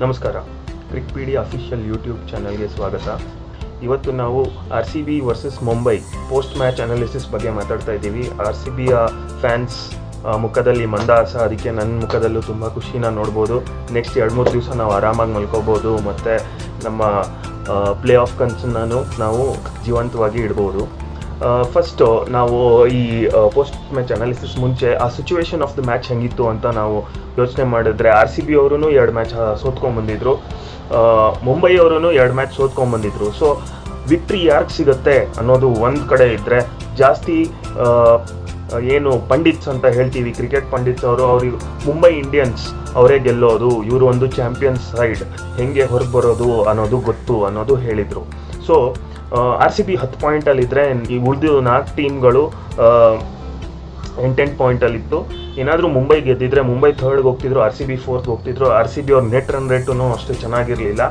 ನಮಸ್ಕಾರ, ಕ್ರಿಕ್ಪೀಡಿಯಾ official YouTube ಚಾನಲ್ಗೆ ಸ್ವಾಗತ. ಇವತ್ತು ನಾವು RCB versus Mumbai post match analysis ಬಗ್ಗೆ ಮಾತಾಡ್ತಾ ಇದ್ದೀವಿ. RCBಯ ಫ್ಯಾನ್ಸ್ ಮುಖದಲ್ಲಿ ಮಂದಹಾಸ, ಅದಕ್ಕೆ ನನ್ನ ಮುಖದಲ್ಲೂ ತುಂಬ ಖುಷಿನ ನೋಡ್ಬೋದು. ನೆಕ್ಸ್ಟ್ 2-3 ದಿವಸ ನಾವು ಆರಾಮಾಗಿ ಮಲ್ಕೋಬೋದು ಮತ್ತು ನಮ್ಮ ಪ್ಲೇ ಆಫ್ ಕನ್ಸನ್ನು ನಾವು ಜೀವಂತವಾಗಿ ಇಡ್ಬೋದು. ಫಸ್ಟು ನಾವು ಈ ಪೋಸ್ಟ್ ಮ್ಯಾಚ್ ಅನಾಲಿಸಿಸ್ ಮುಂಚೆ ಆ ಸಿಚುವೇಶನ್ ಆಫ್ ದ ಮ್ಯಾಚ್ ಹೆಂಗಿತ್ತು ಅಂತ ನಾವು ಯೋಚನೆ ಮಾಡಿದ್ರೆ, RCB ಅವರು 2 ಮ್ಯಾಚ್ ಸೋತ್ಕೊಂಡ್ಬಂದಿದ್ರು, ಮುಂಬೈ ಅವರು 2 ಮ್ಯಾಚ್ ಸೋತ್ಕೊಂಡ್ಬಂದಿದ್ರು. ಸೊ ವಿಕ್ಟ್ರಿ ಯಾರಿಗೆ ಸಿಗುತ್ತೆ ಅನ್ನೋದು ಒಂದು ಕಡೆ ಇದ್ದರೆ, ಜಾಸ್ತಿ ಏನು ಪಂಡಿತ್ಸ್ ಅಂತ ಹೇಳ್ತೀವಿ, ಕ್ರಿಕೆಟ್ ಪಂಡಿತ್ಸ್ ಅವ್ರಿಗೆ ಮುಂಬೈ ಇಂಡಿಯನ್ಸ್ ಅವರೇ ಗೆಲ್ಲೋದು, ಇವರು ಒಂದು ಚಾಂಪಿಯನ್ಸ್ ಸೈಡ್, ಹೆಂಗೆ ಹೊರಗೆ ಬರೋದು ಅನ್ನೋದು ಗೊತ್ತು ಅನ್ನೋದು ಹೇಳಿದರು. ಸೊ RCB 10 ಪಾಯಿಂಟಲ್ಲಿದ್ದರೆ ಈ ಉಳಿದು 4 ಟೀಮ್ಗಳು 8 ಪಾಯಿಂಟಲ್ಲಿತ್ತು. ಏನಾದರೂ ಮುಂಬೈ ಗೆದ್ದಿದ್ರೆ ಮುಂಬೈ 3rd ಹೋಗ್ತಿದ್ರು, RCB 4th ಹೋಗ್ತಿದ್ರು. RCB ಅವ್ರ ನೆಟ್ ರನ್ ರೇಟೂ ಅಷ್ಟು ಚೆನ್ನಾಗಿರಲಿಲ್ಲ.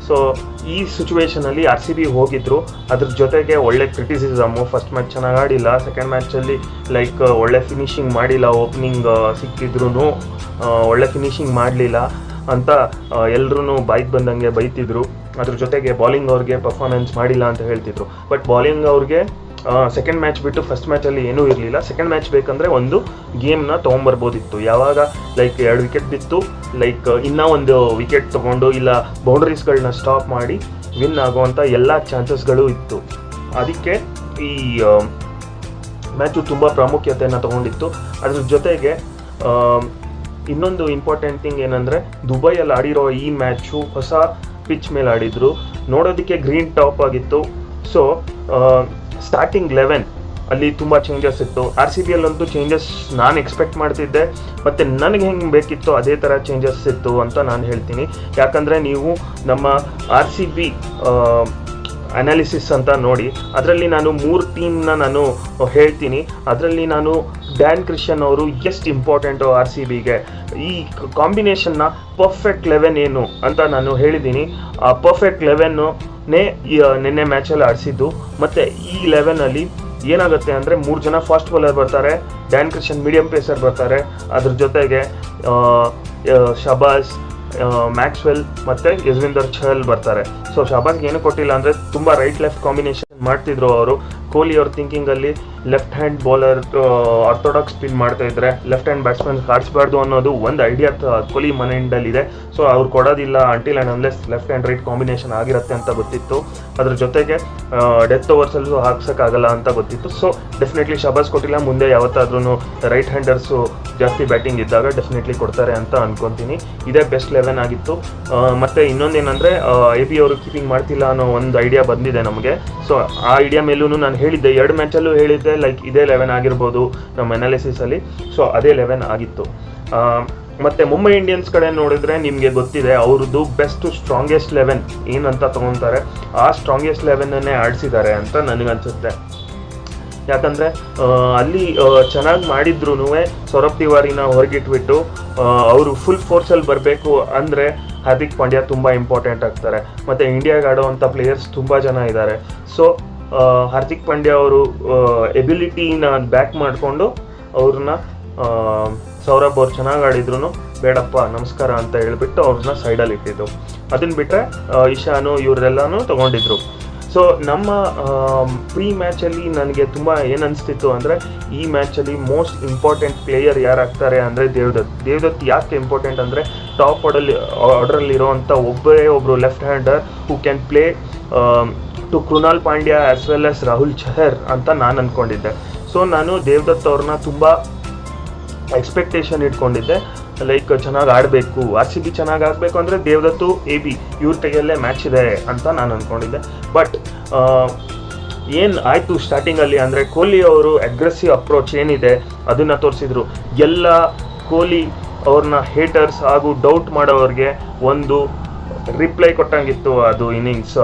ಸೊ ಈ ಸಿಚುವೇಷನಲ್ಲಿ RCB ಹೋಗಿದ್ರು. ಅದ್ರ ಜೊತೆಗೆ ಒಳ್ಳೆ ಕ್ರಿಟಿಸಿಸಮು, ಫಸ್ಟ್ ಮ್ಯಾಚ್ ಚೆನ್ನಾಗಿ ಆಡಿಲ್ಲ, ಸೆಕೆಂಡ್ ಮ್ಯಾಚಲ್ಲಿ ಒಳ್ಳೆ ಫಿನಿಶಿಂಗ್ ಮಾಡಿಲ್ಲ, ಓಪನಿಂಗ್ ಸಿಕ್ಕಿದ್ರು ಒಳ್ಳೆ ಫಿನಿಶಿಂಗ್ ಮಾಡಲಿಲ್ಲ ಅಂತ ಎಲ್ಲರೂ ಬಾಯಿಗೆ ಬಂದಂಗೆ ಬೈತಿದ್ರು. ಅದ್ರ ಜೊತೆಗೆ ಬಾಲಿಂಗ್ ಅವ್ರಿಗೆ ಪರ್ಫಾರ್ಮೆನ್ಸ್ ಮಾಡಿಲ್ಲ ಅಂತ ಹೇಳ್ತಿದ್ರು. ಬಟ್ ಬಾಲಿಂಗ್ ಅವ್ರಿಗೆ ಸೆಕೆಂಡ್ ಮ್ಯಾಚ್ ಬಿಟ್ಟು ಫಸ್ಟ್ ಮ್ಯಾಚಲ್ಲಿ ಏನೂ ಇರಲಿಲ್ಲ. ಸೆಕೆಂಡ್ ಮ್ಯಾಚ್ ಬೇಕಂದರೆ ಒಂದು ಗೇಮ್ನ ತೊಗೊಂಬರ್ಬೋದಿತ್ತು. ಯಾವಾಗ 2 ವಿಕೆಟ್ ಬಿತ್ತು, ಇನ್ನೂ ಒಂದು ವಿಕೆಟ್ ತೊಗೊಂಡು ಇಲ್ಲ ಬೌಂಡ್ರೀಸ್ಗಳನ್ನ ಸ್ಟಾಪ್ ಮಾಡಿ ವಿನ್ ಆಗುವಂಥ ಎಲ್ಲ ಚಾನ್ಸಸ್ಗಳು ಇತ್ತು. ಅದಕ್ಕೆ ಈ ಮ್ಯಾಚು ತುಂಬ ಪ್ರಾಮುಖ್ಯತೆಯನ್ನು ತೊಗೊಂಡಿತ್ತು. ಅದ್ರ ಜೊತೆಗೆ ಇನ್ನೊಂದು ಇಂಪಾರ್ಟೆಂಟ್ ಥಿಂಗ್ ಏನಂದರೆ, ದುಬೈಯಲ್ಲಿ ಆಡಿರೋ ಈ ಮ್ಯಾಚು ಹೊಸ ಪಿಚ್ ಮೇಲೆ ಆಡಿದ್ರು, ನೋಡೋದಕ್ಕೆ ಗ್ರೀನ್ ಟಾಪ್ ಆಗಿತ್ತು. ಸೊ ಸ್ಟಾರ್ಟಿಂಗ್ 11 ಅಲ್ಲಿ ತುಂಬ ಚೇಂಜಸ್ ಇತ್ತು. RCBಯಲ್ಲಂತೂ ಚೇಂಜಸ್ ನಾನು ಎಕ್ಸ್ಪೆಕ್ಟ್ ಮಾಡ್ತಿದ್ದೆ, ಮತ್ತು ನನಗೆ ಹೆಂಗೆ ಬೇಕಿತ್ತು ಅದೇ ಥರ ಚೇಂಜಸ್ ಇತ್ತು ಅಂತ ನಾನು ಹೇಳ್ತೀನಿ. ಯಾಕಂದರೆ ನೀವು ನಮ್ಮ RCB ಅನಾಲಿಸಿಸ್ ಅಂತ ನೋಡಿ, ಅದರಲ್ಲಿ ನಾನು 3 ಟೀಮ್ನ ನಾನು ಹೇಳ್ತೀನಿ. ಅದರಲ್ಲಿ ನಾನು ಡ್ಯಾನ್ ಕ್ರಿಶ್ಚಿಯನ್ ಅವರು ಎಷ್ಟು ಇಂಪಾರ್ಟೆಂಟು RCBಗೆ, ಈ ಕಾಂಬಿನೇಷನ್ನ ಪರ್ಫೆಕ್ಟ್ 11 ಏನು ಅಂತ ನಾನು ಹೇಳಿದ್ದೀನಿ. ಆ ಪರ್ಫೆಕ್ಟ್ 11ನೇ ನಿನ್ನೆ ಮ್ಯಾಚಲ್ಲಿ ಆಡಿಸಿದ್ದು. ಮತ್ತು ಈ 11ಅಲ್ಲಿ ಏನಾಗುತ್ತೆ ಅಂದರೆ, 3 ಜನ ಫಾಸ್ಟ್ ಬೌಲರ್ ಬರ್ತಾರೆ, ಡ್ಯಾನ್ ಕ್ರಿಶ್ಚಿಯನ್ ಮೀಡಿಯಂ ಪೇಸರ್ ಬರ್ತಾರೆ, ಅದ್ರ ಜೊತೆಗೆ ಶಬಾಸ್, ಮ್ಯಾಕ್ಸ್ವೆಲ್ ಮತ್ತು ಯಜ್ವಿಂದರ್ ಚಹಲ್ ಬರ್ತಾರೆ. ಸೊ ಶಬಾಸ್ಗೆ ಏನು ಕೊಟ್ಟಿಲ್ಲ ಅಂದರೆ, ತುಂಬ ರೈಟ್ ಲೆಫ್ಟ್ ಕಾಂಬಿನೇಷನ್ ಮಾಡ್ತಿದ್ರು ಅವರು. ಕೊಹ್ಲಿ ಅವ್ರ ಥಿಂಕಿಂಗಲ್ಲಿ left hand bowler orthodox spin ಮಾಡ್ತಾ ಇದ್ರೆ ಲೆಫ್ಟ್ ಹ್ಯಾಂಡ್ ಬ್ಯಾಟ್ಸ್ಮನ್ ಆಡಿಸ್ಬಾರ್ದು ಅನ್ನೋದು ಒಂದು ಐಡಿಯಾ ಕೊಹ್ಲಿ ಮೈಂಡಲ್ಲಿದೆ. ಸೊ ಅವ್ರು ಕೊಡೋದಿಲ್ಲ until and unless left hand right combination ಆಗಿರುತ್ತೆ ಅಂತ ಗೊತ್ತಿತ್ತು. ಅದ್ರ ಜೊತೆಗೆ ಡೆತ್ ಓವರ್ಸಲ್ಲೂ ಹಾಕ್ಸೋಕ್ಕಾಗಲ್ಲ ಅಂತ ಗೊತ್ತಿತ್ತು. ಸೊ ಡೆಫಿನೆಟ್ಲಿ ಶಬಾಸ್ ಕೊಟ್ಟಿಲ್ಲ, ಮುಂದೆ ಯಾವತ್ತಾದ್ರೂ ರೈಟ್ ಹ್ಯಾಂಡರ್ಸು ಜಾಸ್ತಿ ಬ್ಯಾಟಿಂಗ್ ಇದ್ದಾಗ ಡೆಫಿನೆಟ್ಲಿ ಕೊಡ್ತಾರೆ ಅಂತ ಅನ್ಕೊತೀನಿ. ಇದೇ ಬೆಸ್ಟ್ 11 ಆಗಿತ್ತು. ಮತ್ತು ಇನ್ನೊಂದೇನೆಂದರೆ, AB ಅವರು ಕೀಪಿಂಗ್ ಮಾಡ್ತಿಲ್ಲ ಅನ್ನೋ ಒಂದು ಐಡಿಯಾ ಬಂದಿದೆ ನಮಗೆ. ಸೊ ಆ ಐಡಿಯಾ ಮೇಲೂ ನಾನು ಹೇಳಿದ್ದೆ, 2 ಮ್ಯಾಚಲ್ಲೂ ಹೇಳಿದ್ದೆ ಇದೇ 11 ಆಗಿರ್ಬೋದು ನಮ್ಮ ಅನಾಲಿಸಿಸಲ್ಲಿ. ಸೊ ಅದೇ 11 ಆಗಿತ್ತು. ಮತ್ತು ಮುಂಬೈ ಇಂಡಿಯನ್ಸ್ ಕಡೆ ನೋಡಿದ್ರೆ ನಿಮಗೆ ಗೊತ್ತಿದೆ, ಅವ್ರದ್ದು ಬೆಸ್ಟ್ ಸ್ಟ್ರಾಂಗೆಸ್ಟ್ 11 ಏನಂತ ತೊಗೊತಾರೆ, ಆ ಸ್ಟ್ರಾಂಗೆಸ್ಟ್ 11ಅನ್ನೇ ಆಡಿಸಿದ್ದಾರೆ ಅಂತ ನನಗನ್ಸುತ್ತೆ. ಯಾಕಂದರೆ ಅಲ್ಲಿ ಚೆನ್ನಾಗಿ ಮಾಡಿದ್ರು ಸೌರಭ್ ತಿವಾರಿನ ಹೊರಗಿಟ್ಬಿಟ್ಟು ಅವರು ಫುಲ್ ಫೋರ್ಸಲ್ಲಿ ಬರಬೇಕು ಅಂದರೆ ಹಾರ್ದಿಕ್ ಪಾಂಡ್ಯ ತುಂಬ ಇಂಪಾರ್ಟೆಂಟ್ ಆಗ್ತಾರೆ. ಮತ್ತು ಇಂಡಿಯಾಗೆ ಆಡೋವಂಥ ಪ್ಲೇಯರ್ಸ್ ತುಂಬ ಜನ ಇದ್ದಾರೆ. ಸೊ ಹಾರ್ದಿಕ್ ಪಾಂಡ್ಯ ಅವರು ಎಬಿಲಿಟಿನ ಬ್ಯಾಕ್ ಮಾಡಿಕೊಂಡು ಅವ್ರನ್ನ ಸೌರಭ್ ಅವ್ರು ಚೆನ್ನಾಗಿ ಆಡಿದ್ರು ಬೇಡಪ್ಪ ನಮಸ್ಕಾರ ಅಂತ ಹೇಳ್ಬಿಟ್ಟು ಅವ್ರನ್ನ ಸೈಡಲ್ಲಿ ಇಟ್ಟಿದ್ದು. ಅದನ್ನು ಬಿಟ್ಟರೆ ಇಶಾನು ಇವರೆಲ್ಲನೂ ತೊಗೊಂಡಿದ್ರು. ಸೊ ನಮ್ಮ ಪ್ರೀ ಮ್ಯಾಚಲ್ಲಿ ನನಗೆ ತುಂಬ ಏನು ಅನಿಸ್ತಿತ್ತು ಅಂದರೆ, ಈ ಮ್ಯಾಚಲ್ಲಿ ಮೋಸ್ಟ್ ಇಂಪಾರ್ಟೆಂಟ್ ಪ್ಲೇಯರ್ ಯಾರಾಗ್ತಾರೆ ಅಂದರೆ ದೇವದತ್. ಯಾಕೆ ಇಂಪಾರ್ಟೆಂಟ್ ಅಂದರೆ, ಟಾಪ್ ಆರ್ಡರಲ್ಲಿರೋವಂಥ ಒಬ್ಬರು left hander who can play to Krunal Pandya as well as Rahul Chahar ಅಂತ ನಾನು ಅಂದ್ಕೊಂಡಿದ್ದೆ. ಸೊ ನಾನು ದೇವದತ್ ಅವ್ರನ್ನ ತುಂಬ ಎಕ್ಸ್ಪೆಕ್ಟೇಷನ್ ಇಟ್ಕೊಂಡಿದ್ದೆ, ಚೆನ್ನಾಗಿ ಆಡಬೇಕು, RCB ಚೆನ್ನಾಗಿ ಆಗಬೇಕು ಅಂದರೆ ದೇವದತ್ತು AB ಇವ್ರ ಕೈಯಲ್ಲೇ ಮ್ಯಾಚ್ ಇದೆ ಅಂತ ನಾನು ಅಂದ್ಕೊಂಡಿದ್ದೆ. ಬಟ್ ಏನು ಆಯಿತು ಸ್ಟಾರ್ಟಿಂಗಲ್ಲಿ ಅಂದರೆ, ಕೊಹ್ಲಿ ಅವರು ಅಗ್ರೆಸಿವ್ ಅಪ್ರೋಚ್ ಏನಿದೆ ಅದನ್ನು ತೋರಿಸಿದ್ರು. ಎಲ್ಲ ಕೊಹ್ಲಿ ಅವ್ರನ್ನ ಹೇಟರ್ಸ್ ಹಾಗೂ ಡೌಟ್ ಮಾಡೋರಿಗೆ ಒಂದು ರಿಪ್ಲೈ ಕೊಟ್ಟಂಗಿತ್ತು ಅದು ಇನ್ನಿಂಗ್ಸ್.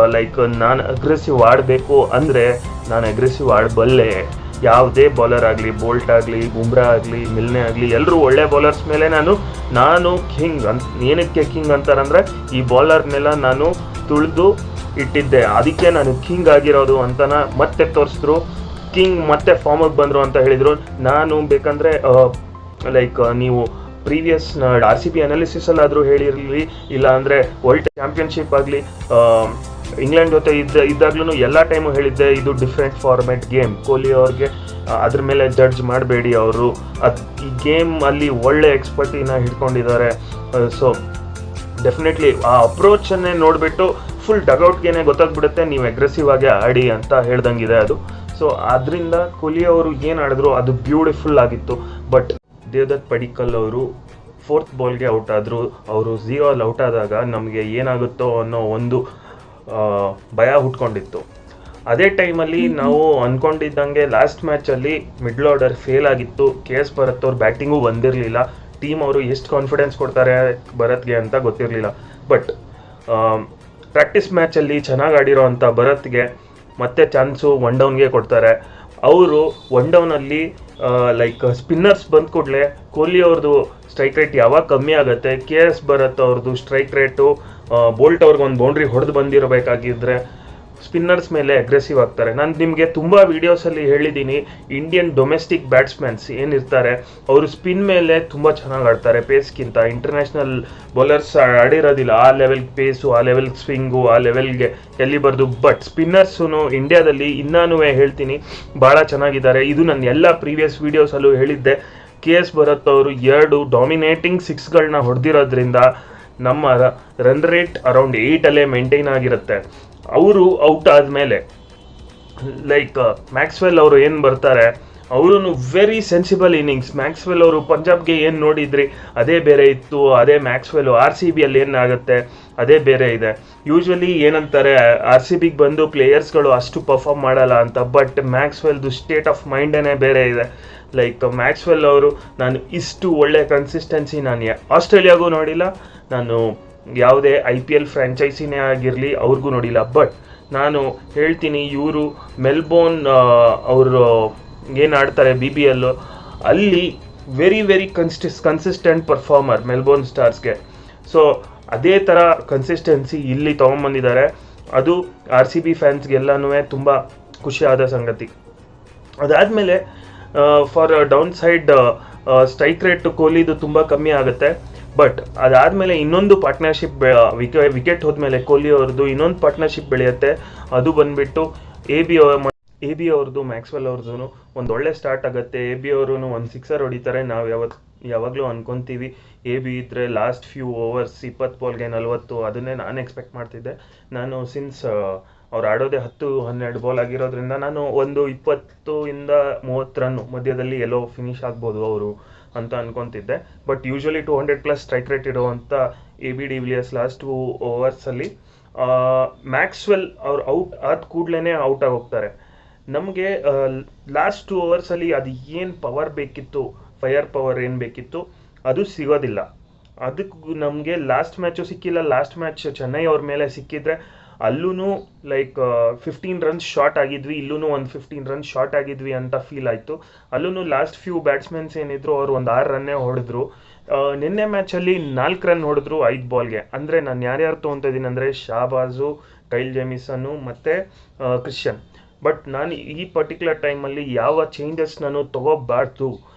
ನಾನು ಅಗ್ರೆಸಿವ್ ಆಡಬೇಕು ಅಂದರೆ ನಾನು ಅಗ್ರೆಸಿವ್ ಆಡಬಲ್ಲೆ. ಯಾವುದೇ ಬೌಲರ್ ಆಗಲಿ, ಬೋಲ್ಟ್ ಆಗಲಿ, ಬುಮ್ರಾ ಆಗಲಿ, ಮಿಲ್ನೆ ಆಗಲಿ, ಎಲ್ಲರೂ ಒಳ್ಳೆ ಬೌಲರ್ಸ್ ಮೇಲೆ ನಾನು ಕಿಂಗ್ ಏನಕ್ಕೆ ಕಿಂಗ್ ಅಂತಾರಂದರೆ, ಈ ಬೌಲರ್ನೆಲ್ಲ ನಾನು ತುಳಿದು ಇಟ್ಟಿದ್ದೆ, ಅದಕ್ಕೆ ನಾನು ಕಿಂಗ್ ಆಗಿರೋದು ಅಂತನ ಮತ್ತೆ ತೋರಿಸಿದ್ರು. ಕಿಂಗ್ ಮತ್ತೆ ಫಾರ್ಮಿಗೆ ಬಂದರು ಅಂತ ಹೇಳಿದರು. ನಾನು ಬೇಕಂದರೆ ನೀವು ಪ್ರೀವಿಯಸ್ RCB ಅನಾಲಿಸಿಸಲ್ಲಾದರೂ ಹೇಳಿರಲಿ, ಇಲ್ಲ ಅಂದರೆ ವರ್ಲ್ಡ್ ಚಾಂಪಿಯನ್ಶಿಪ್ ಆಗಲಿ, ಇಂಗ್ಲೆಂಡ್ ಜೊತೆ ಇದ್ದಾಗ್ಲೂ ಎಲ್ಲ ಟೈಮು ಹೇಳಿದ್ದೆ ಇದು ಡಿಫ್ರೆಂಟ್ ಫಾರ್ಮ್ಯಾಟ್ ಗೇಮ್. ಕೊಹ್ಲಿ ಅವ್ರಿಗೆ ಅದ್ರ ಮೇಲೆ ಜಡ್ಜ್ ಮಾಡಬೇಡಿ, ಅವರು ಈ ಗೇಮ್ ಅಲ್ಲಿ ಒಳ್ಳೆ ಎಕ್ಸ್ಪರ್ಟಿನ ಹಿಡ್ಕೊಂಡಿದ್ದಾರೆ. ಸೊ ಡೆಫಿನೆಟ್ಲಿ ಆ ಅಪ್ರೋಚನ್ನೇ ನೋಡಿಬಿಟ್ಟು ಫುಲ್ ಡಗೌಟ್ಗೆ ಗೊತ್ತಾಗ್ಬಿಡುತ್ತೆ ನೀವು ಅಗ್ರೆಸಿವ್ ಆಗಿ ಆಡಿ ಅಂತ ಹೇಳ್ದಂಗಿದೆ ಅದು. ಸೊ ಅದರಿಂದ ಕೊಹ್ಲಿ ಅವರು ಏನು ಆಡಿದ್ರು ಅದು ಬ್ಯೂಟಿಫುಲ್ ಆಗಿತ್ತು. ಬಟ್ ದೇವದತ್ ಪಡಿಕ್ಕಲ್ ಅವರು 4th ಬಾಲ್ಗೆ ಔಟ್ ಆದರು. ಅವರು 0 ಔಟ್ ಆದಾಗ ನಮಗೆ ಏನಾಗುತ್ತೋ ಅನ್ನೋ ಒಂದು ಭಯ ಹುಟ್ಕೊಂಡಿತ್ತು. ಅದೇ ಟೈಮಲ್ಲಿ ನಾವು ಅಂದ್ಕೊಂಡಿದ್ದಂಗೆ ಲಾಸ್ಟ್ ಮ್ಯಾಚಲ್ಲಿ ಮಿಡ್ಲ್ ಆರ್ಡರ್ ಫೇಲ್ ಆಗಿತ್ತು. KS ಭರತ್ ಅವ್ರ ಬ್ಯಾಟಿಂಗು ಬಂದಿರಲಿಲ್ಲ. ಟೀಮ್ ಅವರು ಎಷ್ಟು ಕಾನ್ಫಿಡೆನ್ಸ್ ಕೊಡ್ತಾರೆ ಭರತ್ಗೆ ಅಂತ ಗೊತ್ತಿರಲಿಲ್ಲ. ಬಟ್ ಪ್ರಾಕ್ಟೀಸ್ ಮ್ಯಾಚಲ್ಲಿ ಚೆನ್ನಾಗಿ ಆಡಿರೋ ಅಂಥ ಭರತ್ಗೆ ಮತ್ತೆ ಚಾನ್ಸು 1 ಡೌನ್ಗೆ ಕೊಡ್ತಾರೆ. ಅವರು 1 ಡೌನಲ್ಲಿ ಲೈಕ್ ಸ್ಪಿನ್ನರ್ಸ್ ಬಂದ ಕೂಡಲೇ ಕೊಹ್ಲಿ ಅವ್ರದ್ದು ಸ್ಟ್ರೈಕ್ ರೇಟ್ ಯಾವಾಗ ಕಮ್ಮಿ ಆಗುತ್ತೆ, KS ಭರತ್ ಅವ್ರದ್ದು ಸ್ಟ್ರೈಕ್ ರೇಟು ಬೋಲ್ಟ್ ಅವ್ರಿಗೆ ಒಂದು ಬೌಂಡ್ರಿ ಹೊಡೆದು ಬಂದಿರಬೇಕಾಗಿದ್ದರೆ ಸ್ಪಿನ್ನರ್ಸ್ ಮೇಲೆ ಅಗ್ರೆಸಿವ್ ಆಗ್ತಾರೆ. ನಾನು ನಿಮಗೆ ತುಂಬ ವೀಡಿಯೋಸಲ್ಲಿ ಹೇಳಿದ್ದೀನಿ, ಇಂಡಿಯನ್ ಡೊಮೆಸ್ಟಿಕ್ ಬ್ಯಾಟ್ಸ್ಮನ್ಸ್ ಏನಿರ್ತಾರೆ ಅವರು ಸ್ಪಿನ್ ಮೇಲೆ ತುಂಬ ಚೆನ್ನಾಗಿ ಆಡ್ತಾರೆ ಪೇಸ್ಗಿಂತ. ಇಂಟರ್ನ್ಯಾಷನಲ್ ಬೌಲರ್ಸ್ ಆಡಿರೋದಿಲ್ಲ ಆ ಲೆವೆಲ್ ಪೇಸು, ಆ ಲೆವೆಲ್ ಸ್ವಿಂಗು, ಆ ಲೆವೆಲ್ಗೆ ಎಲ್ಲಿಬಾರ್ದು. ಬಟ್ ಸ್ಪಿನ್ನರ್ಸು ಇಂಡಿಯಾದಲ್ಲಿ ಇನ್ನೂ ಹೇಳ್ತೀನಿ ಭಾಳ ಚೆನ್ನಾಗಿದ್ದಾರೆ. ಇದು ನಾನು ಎಲ್ಲ ಪ್ರೀವಿಯಸ್ ವೀಡಿಯೋಸಲ್ಲೂ ಹೇಳಿದ್ದೆ. KS ಭರತ್ ಅವರು 2 ಡಾಮಿನೇಟಿಂಗ್ 6ಗಳನ್ನ ಹೊಡೆದಿರೋದ್ರಿಂದ ನಮ್ಮ ರನ್ ರೇಟ್ ಅರೌಂಡ್ 8 ಮೇಂಟೈನ್ ಆಗಿರುತ್ತೆ. ಅವರು ಔಟ್ ಆದಮೇಲೆ ಲೈಕ್ ಮ್ಯಾಕ್ಸ್ವೆಲ್ ಅವರು ಏನು ಬರ್ತಾರೆ, ಅವರು ವೆರಿ ಸೆನ್ಸಿಬಲ್ ಇನ್ನಿಂಗ್ಸ್. ಮ್ಯಾಕ್ಸ್ವೆಲ್ ಅವರು ಪಂಜಾಬ್ಗೆ ಏನು ನೋಡಿದ್ರಿ ಅದೇ ಬೇರೆ ಇತ್ತು, ಅದೇ ಮ್ಯಾಕ್ಸ್ವೆಲ್ RCBಯಲ್ಲಿ ಏನಾಗುತ್ತೆ ಅದೇ ಬೇರೆ ಇದೆ. ಯೂಶ್ವಲಿ ಏನಂತಾರೆ RCBಗೆ ಬಂದು ಪ್ಲೇಯರ್ಸ್ಗಳು ಅಷ್ಟು ಪರ್ಫಾರ್ಮ್ ಮಾಡಲ್ಲ ಅಂತ, ಬಟ್ ಮ್ಯಾಕ್ಸ್ವೆಲ್ದು ಸ್ಟೇಟ್ ಆಫ್ ಮೈಂಡೇ ಬೇರೆ ಇದೆ. ಲೈಕ್ ಮ್ಯಾಕ್ಸ್ವೆಲ್ ಅವರು ನಾನು ಇಷ್ಟು ಒಳ್ಳೆ ಕನ್ಸಿಸ್ಟೆನ್ಸಿ ನಾನು ಆಸ್ಟ್ರೇಲಿಯಾಗೂ ನೋಡಿಲ್ಲ, ನಾನು ಯಾವುದೇ IPL ಫ್ರ್ಯಾಂಚೈಸಿನೇ ಆಗಿರಲಿ ಅವ್ರಿಗೂ ನೋಡಿಲ್ಲ. ಬಟ್ ನಾನು ಹೇಳ್ತೀನಿ ಇವರು ಮೆಲ್ಬೋರ್ನ್ ಅವರು ಏನು ಆಡ್ತಾರೆ BBL ಅಲ್ಲಿ ವೆರಿ ಕನ್ಸಿಸ್ಟೆಂಟ್ ಪರ್ಫಾರ್ಮರ್ ಮೆಲ್ಬೋರ್ನ್ ಸ್ಟಾರ್ಸ್ಗೆ. ಸೊ ಅದೇ ಥರ ಕನ್ಸಿಸ್ಟೆನ್ಸಿ ಇಲ್ಲಿ ತೊಗೊಂಬಂದಿದ್ದಾರೆ. ಅದು RCB ಫ್ಯಾನ್ಸ್ಗೆಲ್ಲನೂ ತುಂಬ ಖುಷಿಯಾದ ಸಂಗತಿ. ಅದಾದಮೇಲೆ for downside strike rate ಕೊಹ್ಲಿದು ತುಂಬ ಕಮ್ಮಿ ಆಗುತ್ತೆ. ಬಟ್ ಅದಾದಮೇಲೆ ಇನ್ನೊಂದು ಪಾರ್ಟ್ನರ್ಶಿಪ್ ವಿಕೆಟ್ ಹೋದ್ಮೇಲೆ ಕೊಹ್ಲಿ ಅವ್ರದ್ದು ಇನ್ನೊಂದು ಪಾರ್ಟ್ನರ್ಶಿಪ್ ಬೆಳೆಯುತ್ತೆ. ಅದು ಬಂದುಬಿಟ್ಟು AB ಅವ್ರದ್ದು ಮ್ಯಾಕ್ಸ್ವೆಲ್ ಅವ್ರದ್ದು ಒಂದು ಒಳ್ಳೆ ಸ್ಟಾರ್ಟ್ ಆಗುತ್ತೆ. AB ಅವರು ಒಂದು 6 ಹೊಡಿತಾರೆ. ನಾವು ಯಾವಾಗಲೂ ಅನ್ಕೊತೀವಿ AB ಇದ್ದರೆ ಲಾಸ್ಟ್ ಫ್ಯೂ ಓವರ್ಸ್ 20 ಬಾಲ್ಗೆ 40, ಅದನ್ನೇ ನಾನು ಎಕ್ಸ್ಪೆಕ್ಟ್ ಮಾಡ್ತಿದ್ದೆ. ನಾನು ಸಿನ್ಸ್ ಅವ್ರು ಆಡೋದೇ 10-12 ಬಾಲ್ ಆಗಿರೋದ್ರಿಂದ ನಾನು ಒಂದು 20-30 ರನ್ ಮಧ್ಯದಲ್ಲಿ ಎಲ್ಲೋ ಫಿನಿಶ್ ಆಗ್ಬೋದು ಅವರು ಅಂತ ಅನ್ಕೊತಿದ್ದೆ. ಬಟ್ ಯೂಶ್ವಲಿ 200+ ಸ್ಟ್ರೈಕ್ ರೇಟ್ ಇರುವಂಥ AB ಡಿ ವಿಲಿಯರ್ಸ್ ಲಾಸ್ಟ್ 2 ಓವರ್ಸಲ್ಲಿ ಮ್ಯಾಕ್ಸ್ವೆಲ್ ಅವ್ರು ಔಟ್ ಆದ ಕೂಡಲೇ ಔಟ್ ಆಗಿ ಹೋಗ್ತಾರೆ. ನಮಗೆ ಲಾಸ್ಟ್ 2 ಓವರ್ಸಲ್ಲಿ ಅದು ಏನು ಪವರ್ ಬೇಕಿತ್ತು, ಫೈರ್ ಪವರ್ ಏನು ಬೇಕಿತ್ತು ಅದು ಸಿಗೋದಿಲ್ಲ. ಅದಕ್ಕೆ ನಮಗೆ ಲಾಸ್ಟ್ ಮ್ಯಾಚು ಸಿಕ್ಕಿಲ್ಲ. ಲಾಸ್ಟ್ ಮ್ಯಾಚ್ ಚೆನ್ನೈ ಅವ್ರ ಮೇಲೆ ಸಿಕ್ಕಿದ್ರೆ ಅಲ್ಲೂ ಲೈಕ್ 15 ರನ್ಸ್ ಶಾರ್ಟ್ ಆಗಿದ್ವಿ, ಇಲ್ಲೂ ಒಂದು 15 ರನ್ಸ್ ಶಾರ್ಟ್ ಆಗಿದ್ವಿ ಅಂತ ಫೀಲ್ ಆಯಿತು. ಅಲ್ಲೂ ಲಾಸ್ಟ್ ಫ್ಯೂ ಬ್ಯಾಟ್ಸ್ಮನ್ಸ್ ಏನಿದ್ರು ಅವ್ರು ಒಂದು 6 ರನ್ನೇ ಹೊಡೆದ್ರು. ನಿನ್ನೆ ಮ್ಯಾಚಲ್ಲಿ 4 ರನ್ ಹೊಡೆದ್ರು 5 ಬಾಲ್ಗೆ. ಅಂದರೆ ನಾನು ಯಾರ್ಯಾರು ತೊಗೊತಿದ್ದೀನಿ ಅಂದರೆ ಶಾಬಾಜು, ಕೈಲ್ ಜೆಮಿಸನ್ನು ಮತ್ತು ಕ್ರಿಶ್ಚಿಯನ್. ಬಟ್ ನಾನು ಈ ಪರ್ಟಿಕ್ಯುಲರ್ ಟೈಮಲ್ಲಿ ಯಾವ ಚೇಂಜಸ್ ನಾನು ತೊಗೋಬಾರ್ದು,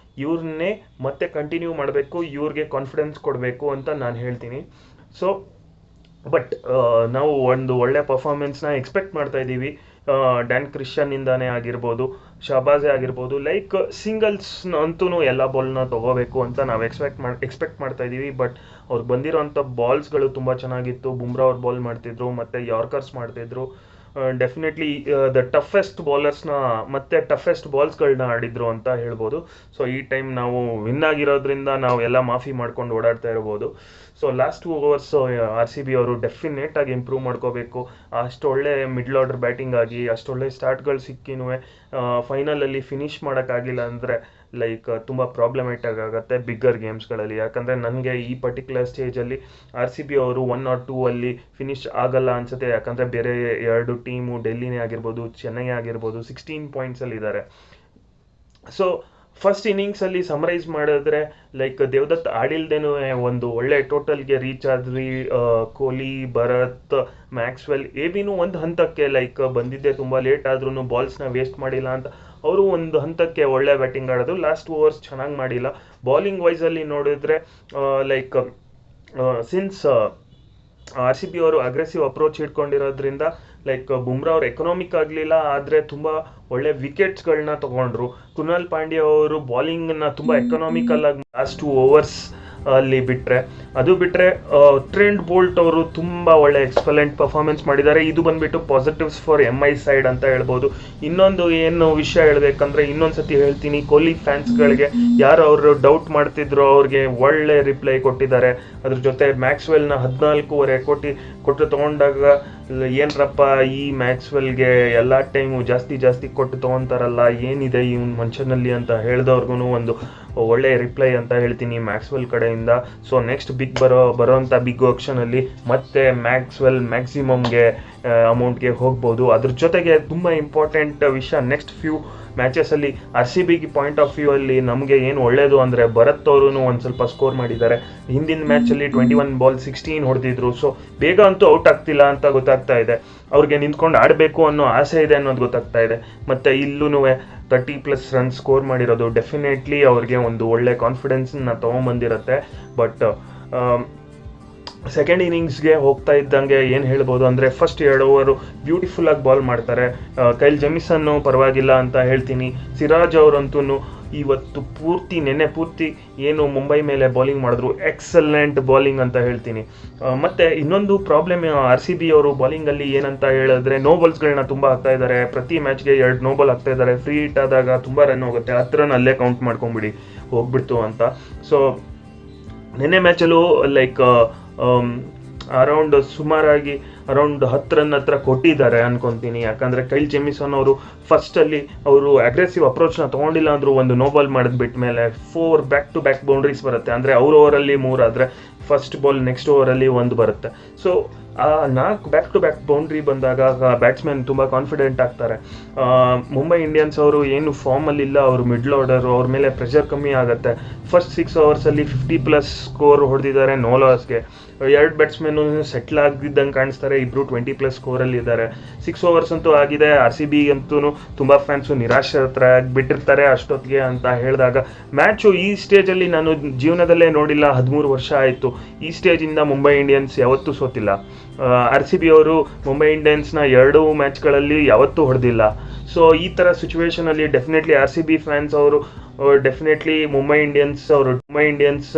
ಇವ್ರನ್ನೇ ಮತ್ತೆ ಕಂಟಿನ್ಯೂ ಮಾಡಬೇಕು, ಇವ್ರಿಗೆ ಕಾನ್ಫಿಡೆನ್ಸ್ ಕೊಡಬೇಕು ಅಂತ ನಾನು ಹೇಳ್ತೀನಿ. ಸೊ ಬಟ್ ನಾವು ಒಂದು ಒಳ್ಳೆ ಪರ್ಫಾರ್ಮೆನ್ಸ್ನ ಎಕ್ಸ್ಪೆಕ್ಟ್ ಮಾಡ್ತಾ ಇದ್ದೀವಿ. ಡ್ಯಾನ್ ಕ್ರಿಶ್ಚಿಯನ್ನಿಂದಾನೇ ಆಗಿರ್ಬೋದು, ಶಹಬಾಜೇ ಆಗಿರ್ಬೋದು. ಲೈಕ್ ಸಿಂಗಲ್ಸ್ ಅಂತೂ ಎಲ್ಲ ಬಾಲ್ನ ತೊಗೋಬೇಕು ಅಂತ ನಾವು ಎಕ್ಸ್ಪೆಕ್ಟ್ ಮಾಡ್ತಾ ಇದ್ದೀವಿ. ಬಟ್ ಅವ್ರಿಗೆ ಬಂದಿರೋಂಥ ಬಾಲ್ಸ್ಗಳು ತುಂಬ ಚೆನ್ನಾಗಿತ್ತು. ಬುಮ್ರಾ ಅವ್ರು ಬಾಲ್ ಮಾಡ್ತಿದ್ರು ಮತ್ತು ಯಾರ್ಕರ್ಸ್ ಮಾಡ್ತಿದ್ರು. ಡೆಫಿನೆಟ್ಲಿ ದ ಟಫೆಸ್ಟ್ ಬೌಲರ್ಸ್ನ ಮತ್ತು ಟಫೆಸ್ಟ್ ಬಾಲ್ಸ್ಗಳನ್ನ ಆಡಿದ್ರು ಅಂತ ಹೇಳ್ಬೋದು. ಸೊ ಈ ಟೈಮ್ ನಾವು ವಿನ್ ಆಗಿರೋದ್ರಿಂದ ನಾವು ಎಲ್ಲ ಮಾಫಿ ಮಾಡ್ಕೊಂಡು ಓಡಾಡ್ತಾ ಇರ್ಬೋದು. ಸೊ ಲಾಸ್ಟ್ 2 ಓವರ್ಸ್ RCB ಅವರು ಡೆಫಿನೆಟಾಗಿ ಇಂಪ್ರೂವ್ ಮಾಡ್ಕೋಬೇಕು. ಅಷ್ಟೊಳ್ಳೆ ಮಿಡ್ಲ್ ಆರ್ಡರ್ ಬ್ಯಾಟಿಂಗ್ ಆಗಿ ಅಷ್ಟೊಳ್ಳೆ ಸ್ಟಾರ್ಟ್ಗಳು ಸಿಕ್ಕಿನೂ ಫೈನಲಲ್ಲಿ ಫಿನಿಷ್ ಮಾಡೋಕ್ಕಾಗಿಲ್ಲ ಅಂದರೆ ಲೈಕ್ ತುಂಬ ಪ್ರಾಬ್ಲಮೆಟಿಕ್ ಆಗುತ್ತೆ ಬಿಗ್ಗರ್ ಗೇಮ್ಸ್ಗಳಲ್ಲಿ. ಯಾಕಂದರೆ ನನಗೆ ಈ ಪರ್ಟಿಕ್ಯುಲರ್ ಸ್ಟೇಜಲ್ಲಿ RCB ಅವರು 1 or 2 ಅಲ್ಲಿ ಫಿನಿಶ್ ಆಗಲ್ಲ ಅನಿಸುತ್ತೆ. ಯಾಕಂದರೆ ಬೇರೆ 2 ಟೀಮು ಡೆಲ್ಲಿನೇ ಆಗಿರ್ಬೋದು, ಚೆನ್ನೈ ಆಗಿರ್ಬೋದು 16 ಪಾಯಿಂಟ್ಸಲ್ಲಿ ಇದ್ದಾರೆ. ಸೊ ಫಸ್ಟ್ ಇನ್ನಿಂಗ್ಸಲ್ಲಿ ಸಮರೈಸ್ ಮಾಡಿದ್ರೆ ಲೈಕ್ ದೇವದತ್ ಆಡಿಲ್ದೇನೂ ಒಂದು ಒಳ್ಳೆ ಟೋಟಲ್ಗೆ ರೀಚ್ ಆದ್ವಿ. ಕೊಹ್ಲಿ, ಭರತ್, ಮ್ಯಾಕ್ಸ್ವೆಲ್, ABನೂ ಒಂದು ಹಂತಕ್ಕೆ ಲೈಕ್ ಬಂದಿದ್ದೆ ತುಂಬ ಲೇಟ್ ಆದ್ರೂ ಬಾಲ್ಸ್ನ ವೇಸ್ಟ್ ಮಾಡಿಲ್ಲ ಅಂತ ಅವರು ಒಂದು ಹಂತಕ್ಕೆ ಒಳ್ಳೆ ಬ್ಯಾಟಿಂಗ್ ಆಡೋದು. ಲಾಸ್ಟ್ 2 ಓವರ್ಸ್ ಚೆನ್ನಾಗಿ ಮಾಡಿಲ್ಲ. ಬೌಲಿಂಗ್ ವೈಸಲ್ಲಿ ನೋಡಿದ್ರೆ ಲೈಕ್ ಸಿನ್ಸ್ RCB ಅವರು ಅಗ್ರೆಸಿವ್ ಅಪ್ರೋಚ್ ಇಟ್ಕೊಂಡಿರೋದ್ರಿಂದ ಲೈಕ್ ಬುಮ್ರಾ ಅವ್ರು ಎಕನಾಮಿಕ್ ಆಗಲಿಲ್ಲ, ಆದರೆ ತುಂಬ ಒಳ್ಳೆ ವಿಕೆಟ್ಸ್ಗಳನ್ನ ತಗೊಂಡ್ರು. ಕೃಣಾಲ್ ಪಾಂಡ್ಯ ಅವರು ಬೌಲಿಂಗ್ನ ತುಂಬ ಎಕನಾಮಿಕಲ್ ಆಗಿ ಲಾಸ್ಟ್ 2 ಓವರ್ಸ್ ಅಲ್ಲಿ ಅದು ಬಿಟ್ಟರೆ ಟ್ರೆಂಟ್ ಬೋಲ್ಟ್ ಅವರು ತುಂಬ ಒಳ್ಳೆ ಎಕ್ಸಲೆಂಟ್ ಪರ್ಫಾರ್ಮೆನ್ಸ್ ಮಾಡಿದ್ದಾರೆ. ಇದು ಬಂದ್ಬಿಟ್ಟು ಪಾಸಿಟಿವ್ಸ್ ಫಾರ್ MI ಸೈಡ್ ಅಂತ ಹೇಳ್ಬೋದು. ಇನ್ನೊಂದು ಏನು ವಿಷಯ ಹೇಳ್ಬೇಕಂದ್ರೆ, ಇನ್ನೊಂದ್ಸತಿ ಹೇಳ್ತೀನಿ, ಕೊಹ್ಲಿ ಫ್ಯಾನ್ಸ್ಗಳಿಗೆ ಯಾರು ಅವರು ಡೌಟ್ ಮಾಡ್ತಿದ್ರು ಅವ್ರಿಗೆ ಒಳ್ಳೆ ರಿಪ್ಲೈ ಕೊಟ್ಟಿದ್ದಾರೆ. ಅದ್ರ ಜೊತೆ ಮ್ಯಾಕ್ಸ್ವೆಲ್ನ 14.5 ಕೋಟಿ ಕೊಟ್ಟು ತಗೊಂಡಾಗ ಏನ್ರಪ್ಪ ಈ ಮ್ಯಾಕ್ಸ್ವೆಲ್ಗೆ ಎಲ್ಲ ಟೈಮು ಜಾಸ್ತಿ ಕೊಟ್ಟು ತಗೊಂತಾರಲ್ಲ, ಏನಿದೆ ಇವನ್ ಮನುಷ್ಯನಲ್ಲಿ ಅಂತ ಹೇಳಿದವ್ರಿಗೂ ಒಂದು ಒಳ್ಳೆ ರಿಪ್ಲೈ ಅಂತ ಹೇಳ್ತೀನಿ ಮ್ಯಾಕ್ಸ್ವೆಲ್ ಕಡೆಯಿಂದ. ಸೊ ನೆಕ್ಸ್ಟ್ ಬರೋಂಥ ಬಿಗ್ ಆಕ್ಷನಲ್ಲಿ ಮತ್ತೆ ಮ್ಯಾಕ್ಸ್ವೆಲ್ ಮ್ಯಾಕ್ಸಿಮಮ್ಗೆ ಅಮೌಂಟ್ಗೆ ಹೋಗ್ಬೋದು. ಅದ್ರ ಜೊತೆಗೆ ತುಂಬ ಇಂಪಾರ್ಟೆಂಟ್ ವಿಷಯ, ನೆಕ್ಸ್ಟ್ ಫ್ಯೂ ಮ್ಯಾಚಸಲ್ಲಿ RCB ಪಾಯಿಂಟ್ ಆಫ್ ವ್ಯೂ ಅಲ್ಲಿ ನಮಗೆ ಏನು ಒಳ್ಳೇದು ಅಂದರೆ, ಭರತ್ ಅವರು ಒಂದು ಸ್ವಲ್ಪ ಸ್ಕೋರ್ ಮಾಡಿದ್ದಾರೆ. ಹಿಂದಿನ ಮ್ಯಾಚಲ್ಲಿ 21 ಬಾಲ್ 16 ಹೊಡೆದಿದ್ರು. ಸೊ ಬೇಗ ಅಂತೂ ಔಟ್ ಆಗ್ತಿಲ್ಲ ಅಂತ ಗೊತ್ತಾಗ್ತಾ ಇದೆ. ಅವ್ರಿಗೆ ನಿಂತ್ಕೊಂಡು ಆಡಬೇಕು ಅನ್ನೋ ಆಸೆ ಇದೆ ಅನ್ನೋದು ಗೊತ್ತಾಗ್ತಾ ಇದೆ. ಮತ್ತು ಇಲ್ಲೂ 30+ ರನ್ ಸ್ಕೋರ್ ಮಾಡಿರೋದು ಡೆಫಿನೆಟ್ಲಿ ಅವ್ರಿಗೆ ಒಂದು ಒಳ್ಳೆ ಕಾನ್ಫಿಡೆನ್ಸ್ನ ತೊಗೊಂಬಂದಿರುತ್ತೆ. ಬಟ್ ಸೆಕೆಂಡ್ ಇನ್ನಿಂಗ್ಸ್ಗೆ ಹೋಗ್ತಾ ಇದ್ದಂಗೆ ಏನು ಹೇಳ್ಬೋದು ಅಂದರೆ, ಫಸ್ಟ್ 2 ಓವರು ಬ್ಯೂಟಿಫುಲ್ ಆಗಿ ಬಾಲ್ ಮಾಡ್ತಾರೆ. ಕೈಲ್ ಜೆಮಿಸನ್ನು ಪರವಾಗಿಲ್ಲ ಅಂತ ಹೇಳ್ತೀನಿ. ಸಿರಾಜ್ ಅವರಂತೂ ಇವತ್ತು ನೆನ್ನೆ ಪೂರ್ತಿ ಏನು ಮುಂಬೈ ಮೇಲೆ ಬೌಲಿಂಗ್ ಮಾಡಿದ್ರು, ಎಕ್ಸಲೆಂಟ್ ಬೌಲಿಂಗ್ ಅಂತ ಹೇಳ್ತೀನಿ. ಮತ್ತು ಇನ್ನೊಂದು ಪ್ರಾಬ್ಲಮ್ RCB ಅವರು ಬೌಲಿಂಗಲ್ಲಿ ಏನಂತ ಹೇಳಿದ್ರೆ, ನೋ ಬಾಲ್ಸ್ಗಳನ್ನ ತುಂಬ ಹಾಕ್ತಾ ಇದ್ದಾರೆ. ಪ್ರತಿ ಮ್ಯಾಚ್ಗೆ 2 ನೋ ಬಾಲ್ ಹಾಕ್ತಾ ಇದ್ದಾರೆ. ಫ್ರೀ ಹಿಟ್ ಆದಾಗ ತುಂಬ ರನ್ ಹೋಗುತ್ತೆ, 10 ರನ್ ಅಲ್ಲೇ ಕೌಂಟ್ ಮಾಡ್ಕೊಂಬಿಡಿ ಹೋಗ್ಬಿಡ್ತು ಅಂತ. ಸೊ ನೆನ್ನೆ ಮ್ಯಾಚಲ್ಲೂ ಲೈಕ್ ಸುಮಾರಾಗಿ ಅರೌಂಡ್ 10 ರನ್ ಹತ್ರ ಕೊಟ್ಟಿದ್ದಾರೆ ಅನ್ಕೊಂತೀನಿ. ಯಾಕಂದರೆ ಕೈಲ್ ಜೆಮಿಸನ್ ಅವರು ಫಸ್ಟಲ್ಲಿ ಅವರು ಅಗ್ರೆಸಿವ್ ಅಪ್ರೋಚ್ನ ತೊಗೊಂಡಿಲ್ಲ ಅಂದರೂ ಒಂದು ನೋ ಬಾಲ್ ಮಾಡಿದ್ಬಿಟ್ಟ ಮೇಲೆ 4 ಬ್ಯಾಕ್ ಬೌಂಡ್ರೀಸ್ ಬರುತ್ತೆ. ಅಂದರೆ ಅವ್ರ ಓವರಲ್ಲಿ 3 ಆದರೆ ಫಸ್ಟ್ ಬಾಲ್ ನೆಕ್ಸ್ಟ್ ಓವರಲ್ಲಿ 1 ಬರುತ್ತೆ. ಸೊ 4 ಬ್ಯಾಕ್ ಬೌಂಡ್ರಿ ಬಂದಾಗ ಬ್ಯಾಟ್ಸ್ಮನ್ ತುಂಬ ಕಾನ್ಫಿಡೆಂಟ್ ಆಗ್ತಾರೆ. ಮುಂಬೈ ಇಂಡಿಯನ್ಸ್ ಅವರು ಏನು ಫಾರ್ಮಲ್ಲಿಲ್ಲ, ಅವರು ಮಿಡ್ಲ್ ಆರ್ಡರು, ಅವ್ರ ಮೇಲೆ ಪ್ರೆಷರ್ ಕಮ್ಮಿ ಆಗುತ್ತೆ. ಫಸ್ಟ್ 6 ಓವರ್ಸಲ್ಲಿ 50+ ಸ್ಕೋರ್ ಹೊಡೆದಿದ್ದಾರೆ ನೋ ಲಾಸ್ಗೆ. 2 ಬ್ಯಾಟ್ಸ್ಮನ್ನು ಸೆಟ್ಲ್ ಆಗಿದ್ದಂಗೆ ಕಾಣಿಸ್ತಾರೆ, ಇಬ್ಬರು 20+ ಸ್ಕೋರಲ್ಲಿ ಇದ್ದಾರೆ. 6 ಓವರ್ಸ್ ಅಂತೂ ಆಗಿದೆ. RCB ಅಂತೂ ತುಂಬ ಫ್ಯಾನ್ಸು ನಿರಾಶೆ ಹತ್ರ ಬಿಟ್ಟಿರ್ತಾರೆ ಅಷ್ಟೊತ್ತಿಗೆ ಅಂತ ಹೇಳಿದಾಗ, ಮ್ಯಾಚು ಈ ಸ್ಟೇಜಲ್ಲಿ ನಾನು ಜೀವನದಲ್ಲೇ ನೋಡಿಲ್ಲ, 13 ವರ್ಷ ಆಯಿತು ಈ ಸ್ಟೇಜಿಂದ ಮುಂಬೈ ಇಂಡಿಯನ್ಸ್ ಯಾವತ್ತೂ ಸೋತಿಲ್ಲ. RCB ಅವರು ಮುಂಬೈ ಇಂಡಿಯನ್ಸ್ನ 2 ಮ್ಯಾಚ್ಗಳಲ್ಲಿ ಯಾವತ್ತೂ ಹೊಡೆದಿಲ್ಲ. ಸೊ ಈ ಥರ ಸಿಚುವೇಶನಲ್ಲಿ ಡೆಫಿನೆಟ್ಲಿ RCB ಫ್ಯಾನ್ಸ್ ಅವರು ಡೆಫಿನೆಟ್ಲಿ ಮುಂಬೈ ಇಂಡಿಯನ್ಸ್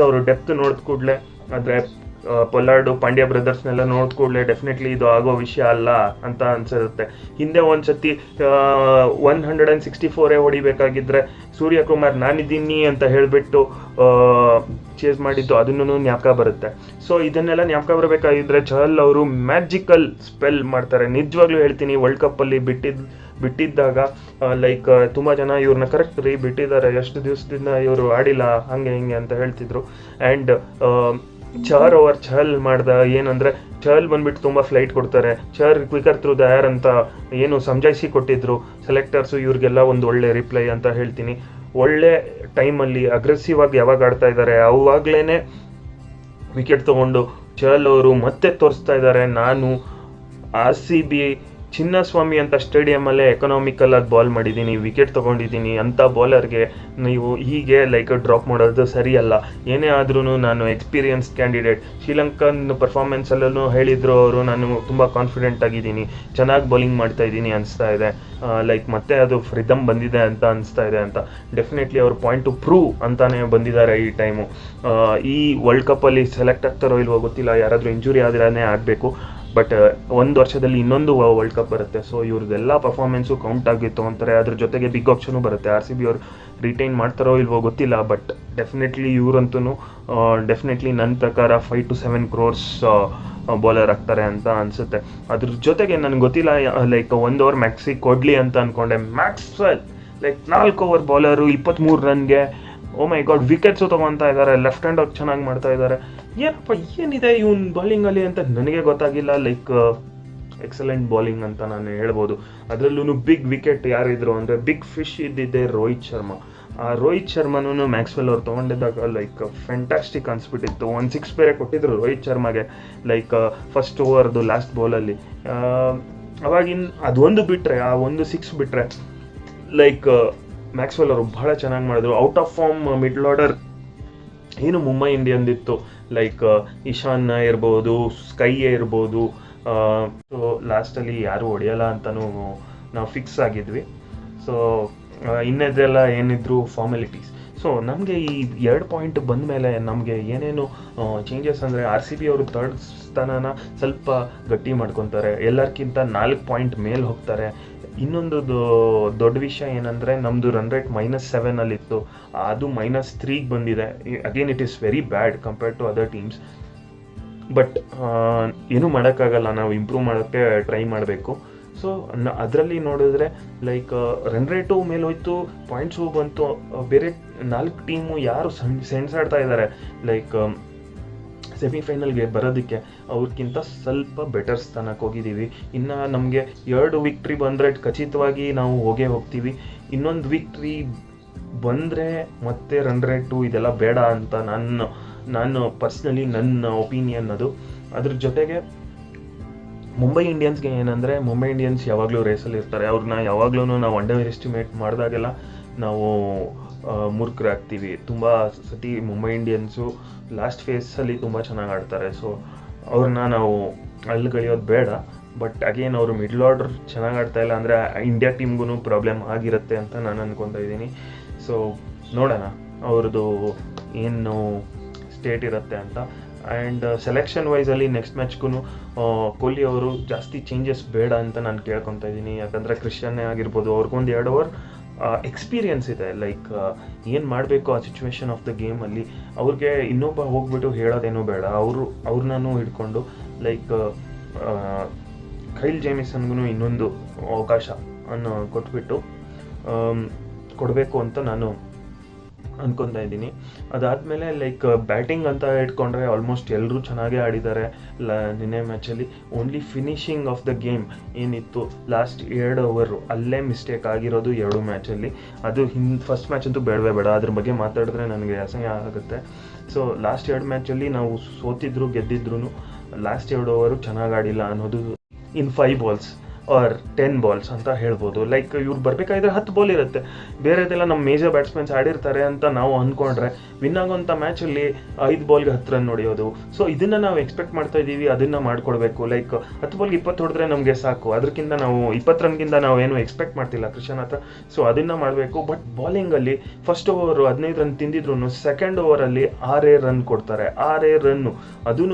ಅವರು ಡೆಪ್ತ್ ನೋಡಿದ ಕೂಡಲೇ, ಆದರೆ ಪೊಲಾರ್ಡು ಪಾಂಡ್ಯ ಬ್ರದರ್ಸ್ನೆಲ್ಲ ನೋಡಿದ ಕೂಡಲೇ ಡೆಫಿನೆಟ್ಲಿ ಇದು ಆಗೋ ವಿಷಯ ಅಲ್ಲ ಅಂತ ಅನ್ಸಿರುತ್ತೆ. ಹಿಂದೆ ಒಂದ್ಸತಿ 164 ಹೊಡಿಬೇಕಾಗಿದ್ರೆ ಸೂರ್ಯಕುಮಾರ್ ನಾನಿದ್ದೀನಿ ಅಂತ ಹೇಳಿಬಿಟ್ಟು ಚೇಸ್ ಮಾಡಿದ್ದು ಅದನ್ನು ಜ್ಞಾಪಕ ಬರುತ್ತೆ. ಸೊ ಇದನ್ನೆಲ್ಲ ಜ್ಞಾಪಕ ಬರಬೇಕಾಗಿದ್ರೆ ಚಹಲ್ ಅವರು ಮ್ಯಾಜಿಕಲ್ ಸ್ಪೆಲ್ ಮಾಡ್ತಾರೆ. ನಿಜವಾಗ್ಲೂ ಹೇಳ್ತೀನಿ, ವರ್ಲ್ಡ್ ಕಪ್ಪಲ್ಲಿ ಬಿಟ್ಟಿದ್ದಾಗ ಲೈಕ್ ತುಂಬ ಜನ ಇವ್ರನ್ನ ಕರೆಕ್ಟ್ ಬಿಟ್ಟಿದ್ದಾರೆ, ಎಷ್ಟು ದಿವಸದಿಂದ ಇವರು ಆಡಿಲ್ಲ ಹಂಗೆ ಹಿಂಗೆ ಅಂತ ಹೇಳ್ತಿದ್ರು. ಆ್ಯಂಡ್ 4 ಓವರ್ ಚಹಲ್ ಮಾಡ್ದ ಏನಂದರೆ, ಚಹಲ್ ಬಂದ್ಬಿಟ್ಟು ತುಂಬ ಫ್ಲೈಟ್ ಕೊಡ್ತಾರೆ. Chahal Quikr through the air ಅಂತ ಏನು ಸಮಜಾಯಿಸಿ ಕೊಟ್ಟಿದ್ರು ಸೆಲೆಕ್ಟರ್ಸು, ಇವ್ರಿಗೆಲ್ಲ ಒಂದು ಒಳ್ಳೆ ರಿಪ್ಲೈ ಅಂತ ಹೇಳ್ತೀನಿ. ಒಳ್ಳೆ ಟೈಮಲ್ಲಿ ಅಗ್ರೆಸಿವ್ ಆಗಿ ಯಾವಾಗ ಆಡ್ತಾ ಇದ್ದಾರೆ ಅವಾಗಲೇ ವಿಕೆಟ್ ತೊಗೊಂಡು ಚಹಲ್ ಅವರು ಮತ್ತೆ ತೋರಿಸ್ತಾ ಇದ್ದಾರೆ, ನಾನು RCB ಚಿನ್ನಸ್ವಾಮಿ ಅಂತ ಸ್ಟೇಡಿಯಮಲ್ಲೇ ಎಕನಾಮಿಕಲ್ ಆಗಿ ಬಾಲ್ ಮಾಡಿದ್ದೀನಿ, ವಿಕೆಟ್ ತೊಗೊಂಡಿದ್ದೀನಿ ಅಂತ ಬೌಲರ್ಗೆ ನೀವು ಹೀಗೆ ಲೈಕ್ ಡ್ರಾಪ್ ಮಾಡೋದು ಸರಿಯಲ್ಲ. ಏನೇ ಆದ್ರೂ ನಾನು ಎಕ್ಸ್ಪೀರಿಯನ್ಸ್ ಕ್ಯಾಂಡಿಡೇಟ್. ಶ್ರೀಲಂಕನ್ ಪರ್ಫಾರ್ಮೆನ್ಸಲ್ಲೂ ಹೇಳಿದ್ರು ಅವರು, ನಾನು ತುಂಬ ಕಾನ್ಫಿಡೆಂಟ್ ಆಗಿದ್ದೀನಿ, ಚೆನ್ನಾಗಿ ಬೌಲಿಂಗ್ ಮಾಡ್ತಾ ಇದ್ದೀನಿ ಅನಿಸ್ತಾ ಇದೆ, ಲೈಕ್ ಮತ್ತೆ ಅದು ರಿದಮ್ ಬಂದಿದೆ ಅಂತ ಅನಿಸ್ತಾ ಇದೆ ಅಂತ. ಡೆಫಿನೆಟ್ಲಿ ಅವರು ಪಾಯಿಂಟ್ ಟು ಪ್ರೂವ್ ಅಂತಾನೆ ಬಂದಿದ್ದಾರೆ ಈ ಟೈಮು. ಈ ವರ್ಲ್ಡ್ ಕಪ್ಪಲ್ಲಿ ಸೆಲೆಕ್ಟ್ ಆಗ್ತಾರೋ ಇಲ್ವೋ ಗೊತ್ತಿಲ್ಲ, ಯಾರಾದರೂ ಇಂಜುರಿ ಆದ್ರೇ ಆಗಬೇಕು. ಬಟ್ 1 ವರ್ಷದಲ್ಲಿ ಇನ್ನೊಂದು ವರ್ಲ್ಡ್ ಕಪ್ ಬರುತ್ತೆ. ಸೊ ಇವ್ರದ್ದೆಲ್ಲ ಪರ್ಫಾರ್ಮೆನ್ಸು ಕೌಂಟ್ ಆಗಿತ್ತು ಅಂತಾರೆ. ಅದ್ರ ಜೊತೆಗೆ ಬಿಗ್ ಆಪ್ಷನು ಬರುತ್ತೆ. RCB ಅವರು ರಿಟೈನ್ ಮಾಡ್ತಾರೋ ಇಲ್ವೋ ಗೊತ್ತಿಲ್ಲ, ಬಟ್ ಡೆಫಿನೆಟ್ಲಿ ಇವರಂತೂ ಡೆಫಿನೆಟ್ಲಿ ನನ್ನ ಪ್ರಕಾರ 5 to 7 crores ಬೌಲರ್ ಆಗ್ತಾರೆ ಅಂತ ಅನಿಸುತ್ತೆ. ಅದ್ರ ಜೊತೆಗೆ ನನಗೆ ಗೊತ್ತಿಲ್ಲ, ಲೈಕ್ 1 ಓವರ್ ಮ್ಯಾಕ್ಸಿ ಕೊಡಲಿ ಅಂತ ಅಂದ್ಕೊಂಡೆ. ಮ್ಯಾಕ್ಸ್ವೆಲ್ ಲೈಕ್ 4 ಓವರ್ ಬೌಲರು 23 ರನ್ಗೆ, ಓ ಮೈ ಗಾಡ್, ವಿಕೆಟ್ಸು ತೊಗೊತಾ ಇದ್ದಾರೆ, ಲೆಫ್ಟ್ ಹ್ಯಾಂಡ್ ಆಗಿ ಚೆನ್ನಾಗಿ ಮಾಡ್ತಾ ಇದ್ದಾರೆ. ಏನಪ್ಪ ಏನಿದೆ ಇವನ್ ಬೌಲಿಂಗಲ್ಲಿ ಅಂತ ನನಗೆ ಗೊತ್ತಾಗಿಲ್ಲ. ಲೈಕ್ ಎಕ್ಸಲೆಂಟ್ ಬೌಲಿಂಗ್ ಅಂತ ನಾನು ಹೇಳ್ಬೋದು. ಅದರಲ್ಲೂ ಬಿಗ್ ವಿಕೆಟ್ ಯಾರಿದ್ರು ಅಂದರೆ, ಬಿಗ್ ಫಿಶ್ ಇದ್ದಿದ್ದೆ ರೋಹಿತ್ ಶರ್ಮಾ. ಆ ರೋಹಿತ್ ಶರ್ಮನೂ ಮ್ಯಾಕ್ಸ್ವೆಲ್ ಅವ್ರು ತೊಗೊಂಡಿದ್ದಾಗ ಲೈಕ್ ಫ್ಯಾಂಟಾಸ್ಟಿಕ್ ಅನ್ಸ್ಬಿಟ್ಟಿತ್ತು. 1 6 ಬೇರೆ ಕೊಟ್ಟಿದ್ರು ರೋಹಿತ್ ಶರ್ಮಾಗೆ, ಲೈಕ್ ಫಸ್ಟ್ ಓವರ್ದು ಲಾಸ್ಟ್ ಬಾಲಲ್ಲಿ. ಅವಾಗಿನ ಅದೊಂದು ಬಿಟ್ಟರೆ, ಆ 1 6 ಬಿಟ್ಟರೆ ಲೈಕ್ ಮ್ಯಾಕ್ಸ್ವೆಲ್ ಅವರು ಬಹಳ ಚೆನ್ನಾಗಿ ಮಾಡಿದ್ರು. Out of form middle order ಏನು ಮುಂಬೈ ಇಂಡಿಯನ್ದಿತ್ತು, ಲೈಕ್ ಇಶಾನ್ ಇರ್ಬೋದು, ಸ್ಕೈಯೇ ಇರ್ಬೋದು. ಸೊ ಲಾಸ್ಟಲ್ಲಿ ಯಾರು ಹೊಡೆಯಲ್ಲ ಅಂತಲೂ ನಾವು ಫಿಕ್ಸ್ ಆಗಿದ್ವಿ. ಸೊ ಇನ್ನದೆಲ್ಲ ಏನಿದ್ರು ಫಾರ್ಮಾಲಿಟೀಸ್. ಸೊ ನಮಗೆ ಈ 2 ಪಾಯಿಂಟ್ ಬಂದ ಮೇಲೆ ನಮಗೆ ಏನೇನು ಚೇಂಜಸ್ ಅಂದರೆ RCB ಅವರು ಥರ್ಡ್ ಸ್ಥಾನನ ಸ್ವಲ್ಪ ಗಟ್ಟಿ ಮಾಡ್ಕೊತಾರೆ, ಎಲ್ಲರಿಗಿಂತ 4 ಪಾಯಿಂಟ್ ಮೇಲೆ ಹೋಗ್ತಾರೆ. ಇನ್ನೊಂದು ದೊಡ್ಡ ವಿಷಯ ಏನಂದರೆ ನಮ್ಮದು ರನ್ ರೇಟ್ -7 ಅದು -3 ಬಂದಿದೆ. Again it is very bad compared to other teams. But ಏನೂ ಮಾಡೋಕ್ಕಾಗಲ್ಲ, ನಾವು ಇಂಪ್ರೂವ್ ಮಾಡೋಕ್ಕೆ ಟ್ರೈ ಮಾಡಬೇಕು. ಸೊ ಅದರಲ್ಲಿ ನೋಡಿದ್ರೆ ಲೈಕ್ ರನ್ ರೇಟು ಮೇಲೆ ಹೋಯ್ತು, ಪಾಯಿಂಟ್ಸು ಬಂತು. ಬೇರೆ 4 ಟೀಮು ಯಾರು ಸೆಣಸಾಡ್ತಾ ಇದ್ದಾರೆ ಲೈಕ್ ಸೆಮಿಫೈನಲ್ಗೆ ಬರೋದಕ್ಕೆ, ಅವ್ರಿಗಿಂತ ಸ್ವಲ್ಪ ಬೆಟರ್ ಸ್ಥಾನಕ್ಕೆ ಹೋಗಿದ್ದೀವಿ. ಇನ್ನು ನಮಗೆ 2 ವಿಕ್ಟ್ರಿ ಬಂದರೆ ಖಚಿತವಾಗಿ ನಾವು ಹೋಗ್ತೀವಿ. ಇನ್ನೊಂದು ವಿಕ್ಟ್ರಿ ಬಂದರೆ ಮತ್ತೆ ರನ್ ರೇಟು ಇದೆಲ್ಲ ಬೇಡ ಅಂತ ನಾನು ಪರ್ಸ್ನಲಿ ನನ್ನ ಒಪಿನಿಯನ್ ಅದು. ಅದ್ರ ಜೊತೆಗೆ ಮುಂಬೈ ಇಂಡಿಯನ್ಸ್ಗೆ ಏನಂದರೆ, ಮುಂಬೈ ಇಂಡಿಯನ್ಸ್ ಯಾವಾಗಲೂ ರೇಸಲ್ಲಿ ಇರ್ತಾರೆ. ಅವ್ರನ್ನ ಯಾವಾಗಲೂ ನಾವು ಅಂಡರ್ ಎಸ್ಟಿಮೇಟ್ ಮಾಡಿದಾಗೆಲ್ಲ ನಾವು ಮೂರ್ಖರಾಗ್ತೀವಿ. ತುಂಬ ಸತಿ ಮುಂಬೈ ಇಂಡಿಯನ್ಸು ಲಾಸ್ಟ್ ಫೇಸಲ್ಲಿ ತುಂಬ ಚೆನ್ನಾಗಿ ಆಡ್ತಾರೆ. ಸೊ ಅವ್ರನ್ನ ನಾವು ಅಲ್ಲಿಗೆಳೆಯೋದು ಬೇಡ. ಬಟ್ ಅಗೇನ್ ಅವರು ಮಿಡ್ಲ್ ಆರ್ಡರ್ ಚೆನ್ನಾಗಿ ಆಡ್ತಾಯಿಲ್ಲ ಅಂದರೆ ಇಂಡಿಯಾ ಟೀಮ್ಗೂ ಪ್ರಾಬ್ಲಮ್ ಆಗಿರುತ್ತೆ ಅಂತ ನಾನು ಅಂದ್ಕೊತಾ ಇದ್ದೀನಿ. ಸೊ ನೋಡೋಣ ಅವ್ರದ್ದು ಏನು ಸ್ಟೇಟ್ ಇರುತ್ತೆ ಅಂತ. ಆ್ಯಂಡ್ ಸೆಲೆಕ್ಷನ್ ವೈಸಲ್ಲಿ ನೆಕ್ಸ್ಟ್ ಮ್ಯಾಚ್ಗೂ ಕೊಹ್ಲಿ ಅವರು ಜಾಸ್ತಿ ಚೇಂಜಸ್ ಬೇಡ ಅಂತ ನಾನು ಕೇಳ್ಕೊತಾ ಇದ್ದೀನಿ. ಯಾಕಂದರೆ ಕ್ರಿಶ್ಚಿಯನ್ನೇ ಆಗಿರ್ಬೋದು, ಅವ್ರಿಗೊಂದು 2 ಓವರ್ ಎಕ್ಸ್ಪೀರಿಯನ್ಸ್ ಇದೆ, ಲೈಕ್ ಏನು ಮಾಡಬೇಕು ಆ ಸಿಚುವೇಶನ್ ಆಫ್ ದ ಗೇಮಲ್ಲಿ. ಅವ್ರಿಗೆ ಇನ್ನೊಬ್ಬ ಹೋಗ್ಬಿಟ್ಟು ಹೇಳೋದೇನೂ ಬೇಡ, ಅವ್ರನ್ನೂ ಹಿಡ್ಕೊಂಡು ಲೈಕ್ ಕೈಲ್ ಜೇಮಿಸನ್ಗೂ ಇನ್ನೊಂದು ಅವಕಾಶ ಕೊಟ್ಬಿಟ್ಟು ಕೊಡಬೇಕು ಅಂತ ನಾನು ಅನ್ಕೊತಾ ಇದ್ದೀನಿ. ಅದಾದಮೇಲೆ ಲೈಕ್ ಬ್ಯಾಟಿಂಗ್ ಅಂತ ಇಟ್ಕೊಂಡ್ರೆ ಆಲ್ಮೋಸ್ಟ್ ಎಲ್ಲರೂ ಚೆನ್ನಾಗೇ ಆಡಿದ್ದಾರೆ ನಿನ್ನೆ ಮ್ಯಾಚಲ್ಲಿ. Only finishing of the game ಏನಿತ್ತು ಲಾಸ್ಟ್ 2 ಓವರು ಅಲ್ಲೇ ಮಿಸ್ಟೇಕ್ ಆಗಿರೋದು 2 ಮ್ಯಾಚಲ್ಲಿ. ಅದು ಫಸ್ಟ್ ಮ್ಯಾಚ್ ಅಂತೂ ಬೇಡವೇ ಬೇಡ, ಅದ್ರ ಬಗ್ಗೆ ಮಾತಾಡಿದ್ರೆ ನನಗೆ ಅಸಹ್ಯ ಆಗುತ್ತೆ. ಸೊ ಲಾಸ್ಟ್ 2 ಮ್ಯಾಚಲ್ಲಿ ನಾವು ಸೋತಿದ್ರು ಗೆದ್ದಿದ್ರು ಲಾಸ್ಟ್ 2 ಓವರು ಚೆನ್ನಾಗಿ ಆಡಿಲ್ಲ ಅನ್ನೋದು ಇನ್ 5 ಬಾಲ್ಸ್ ಆರ್ 10 ಬಾಲ್ಸ್ ಅಂತ ಹೇಳ್ಬೋದು. ಲೈಕ್ ಇವ್ರು ಬರಬೇಕಾದ್ರೆ 10 ಬಾಲ್ ಇರುತ್ತೆ, ಬೇರೆದೆಲ್ಲ ನಮ್ಮ ಮೇಜರ್ ಬ್ಯಾಟ್ಸ್ಮನ್ಸ್ ಆಡಿರ್ತಾರೆ ಅಂತ ನಾವು ಅಂದ್ಕೊಂಡ್ರೆ ವಿನ್ ಆಗೋಂಥ ಮ್ಯಾಚಲ್ಲಿ 5 ಬಾಲ್ಗೆ 10 ರನ್ ಹೊಡೆಯೋದು. ಸೊ ಇದನ್ನು ನಾವು ಎಕ್ಸ್ಪೆಕ್ಟ್ ಮಾಡ್ತಾ ಇದ್ದೀವಿ, ಅದನ್ನು ಮಾಡ್ಕೊಡ್ಬೇಕು. ಲೈಕ್ 10 ಬಾಲ್ಗೆ 20 ಹೊಡೆದ್ರೆ ನಮಗೆ ಸಾಕು, ಅದಕ್ಕಿಂತ ನಾವು 20 ರನ್ಗಿಂತ ನಾವೇನು ಎಕ್ಸ್ಪೆಕ್ಟ್ ಮಾಡ್ತಿಲ್ಲ ಕ್ರಿಶ್ಚಿಯನ್ ಹತ್ರ. ಸೊ ಅದನ್ನು ಮಾಡಬೇಕು. ಬಟ್ ಬಾಲಿಂಗಲ್ಲಿ ಫಸ್ಟ್ ಓವರು 15 ರನ್ ತಿಂದಿದ್ರು ಸೆಕೆಂಡ್ ಓವರಲ್ಲಿ 6 ರನ್ ಕೊಡ್ತಾರೆ. 6 ರನ್ನು ಅದೂ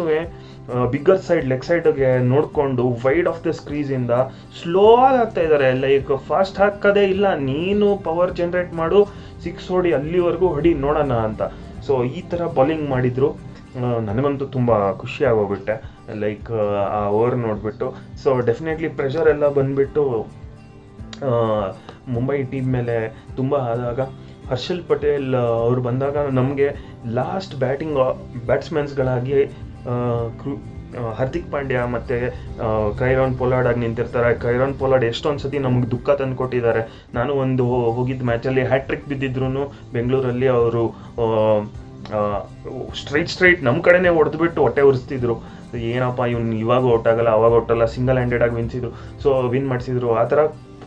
ಬಿಗ್ಗರ್ ಸೈಡ್ ಲೆಗ್ ಸೈಡ್ಗೆ ನೋಡಿಕೊಂಡು ವೈಡ್ ಆಫ್ ದ ಸ್ಕ್ರೀಸಿಂದ ಸ್ಲೋ ಆಗಿ ಹಾಕ್ತಾ ಇದ್ದಾರೆ. ಲೈಕ್ ಫಾಸ್ಟ್ ಹಾಕೋದೇ ಇಲ್ಲ, ನೀನು ಪವರ್ ಜನ್ರೇಟ್ ಮಾಡು, 6 ಹೊಡಿ, ಅಲ್ಲಿವರೆಗೂ ಹೊಡಿ ನೋಡೋಣ ಅಂತ. ಸೊ ಈ ಥರ ಬೌಲಿಂಗ್ ಮಾಡಿದ್ರು. ನನಗಂತೂ ತುಂಬ ಖುಷಿ ಆಗೋಗ್ಬಿಟ್ಟೆ ಲೈಕ್ ಆ ಓವರ್ ನೋಡಿಬಿಟ್ಟು. ಸೊ ಡೆಫಿನೆಟ್ಲಿ ಪ್ರೆಷರ್ ಎಲ್ಲ ಬಂದುಬಿಟ್ಟು ಮುಂಬೈ ಟೀಮ್ ಮೇಲೆ ತುಂಬ ಆದಾಗ ಹರ್ಷಲ್ ಪಟೇಲ್ ಅವ್ರು ಬಂದಾಗ ನಮಗೆ ಲಾಸ್ಟ್ ಬ್ಯಾಟ್ಸ್ಮನ್ಸ್ಗಳಾಗಿ ಹಾರ್ದಿಕ್ ಪಾಂಡ್ಯ ಮತ್ತು ಕೈರಾನ್ ಪೊಲಾರ್ಡ್ ಆಗಿ ನಿಂತಿರ್ತಾರೆ. ಕೈರಾನ್ ಪೊಲಾರ್ಡ್ ಎಷ್ಟೊಂದು ಸತಿ ನಮಗೆ ದುಃಖ ತಂದು ಕೊಟ್ಟಿದ್ದಾರೆ. ನಾನು ಒಂದು ಹೋಗಿದ್ದ ಮ್ಯಾಚಲ್ಲಿ ಹ್ಯಾಟ್ರಿಕ್ ಬಿದ್ದಿದ್ರು ಬೆಂಗಳೂರಲ್ಲಿ ಅವರು ಸ್ಟ್ರೈಟ್ ನಮ್ಮ ಕಡೆನೇ ಹೊಡೆದ್ಬಿಟ್ಟು ಹೊಟ್ಟೆ ಉರಿಸ್ತಿದ್ರು. ಏನಪ್ಪ ಇವ್ನು ಇವಾಗ ಔಟ್ ಆಗಲ್ಲ ಅವಾಗ ಔಟ್ ಆಗಲ್ಲ, ಸಿಂಗಲ್ ಹ್ಯಾಂಡೆಡ್ ಆಗಿ ವಿನ್ ಮಾಡಿಸಿದ್ರು. ಆ ಥರ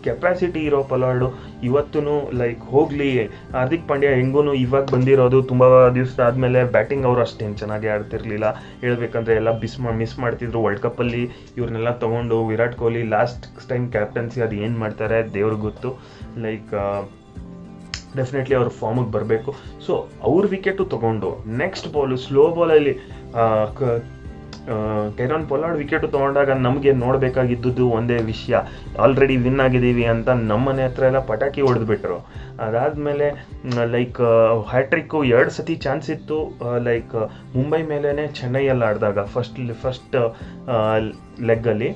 ಕೆಪಾಸಿಟಿ ಇರೋ ಪೊಲಾರ್ಡು ಇವತ್ತೂ ಲೈಕ್ ಹೋಗಲಿ. ಹಾರ್ದಿಕ್ ಪಾಂಡ್ಯ ಹೆಂಗೂ ಇವಾಗ ಬಂದಿರೋದು ತುಂಬ ದಿವಸ ಆದಮೇಲೆ ಬ್ಯಾಟಿಂಗ್ ಅವರು ಅಷ್ಟೇನು ಚೆನ್ನಾಗಿ ಆಡ್ತಿರ್ಲಿಲ್ಲ ಹೇಳ್ಬೇಕಂದ್ರೆ, ಎಲ್ಲ ಮಿಸ್ ಮಾಡ್ತಿದ್ರು ವರ್ಲ್ಡ್ ಕಪ್ಪಲ್ಲಿ. ಇವ್ರನ್ನೆಲ್ಲ ತೊಗೊಂಡು Virat Kohli last time captaincy ಅದು ಏನು ಮಾಡ್ತಾರೆ ದೇವ್ರಿಗೆ ಗೊತ್ತು. ಲೈಕ್ ಡೆಫಿನೆಟ್ಲಿ ಅವ್ರ ಫಾರ್ಮಿಗೆ ಬರಬೇಕು. ಸೊ ಅವ್ರ ವಿಕೆಟು ತೊಗೊಂಡು ನೆಕ್ಸ್ಟ್ ಬಾಲು ಸ್ಲೋ ಬಾಲಲ್ಲಿ ಕೈರಾನ್ ಪೊಲಾರ್ಡ್ ವಿಕೆಟು ತೊಗೊಂಡಾಗ ನಮಗೆ ನೋಡಬೇಕಾಗಿದ್ದು ಒಂದೇ ವಿಷಯ, ಆಲ್ರೆಡಿ ವಿನ್ ಆಗಿದ್ದೀವಿ ಅಂತ ನಮ್ಮನೆ ಹತ್ರ ಎಲ್ಲ ಪಟಾಕಿ ಹೊಡೆದ್ಬಿಟ್ರು. ಅದಾದಮೇಲೆ ಲೈಕ್ ಹ್ಯಾಟ್ರಿಕ್ಕು 2 ಸತಿ ಚಾನ್ಸ್ ಇತ್ತು. ಲೈಕ್ ಮುಂಬೈ ಮೇಲೇ ಚೆನ್ನೈಯಲ್ಲಿ ಆಡಿದಾಗ ಫಸ್ಟ್ ಲೆಗ್ಗಲ್ಲಿ.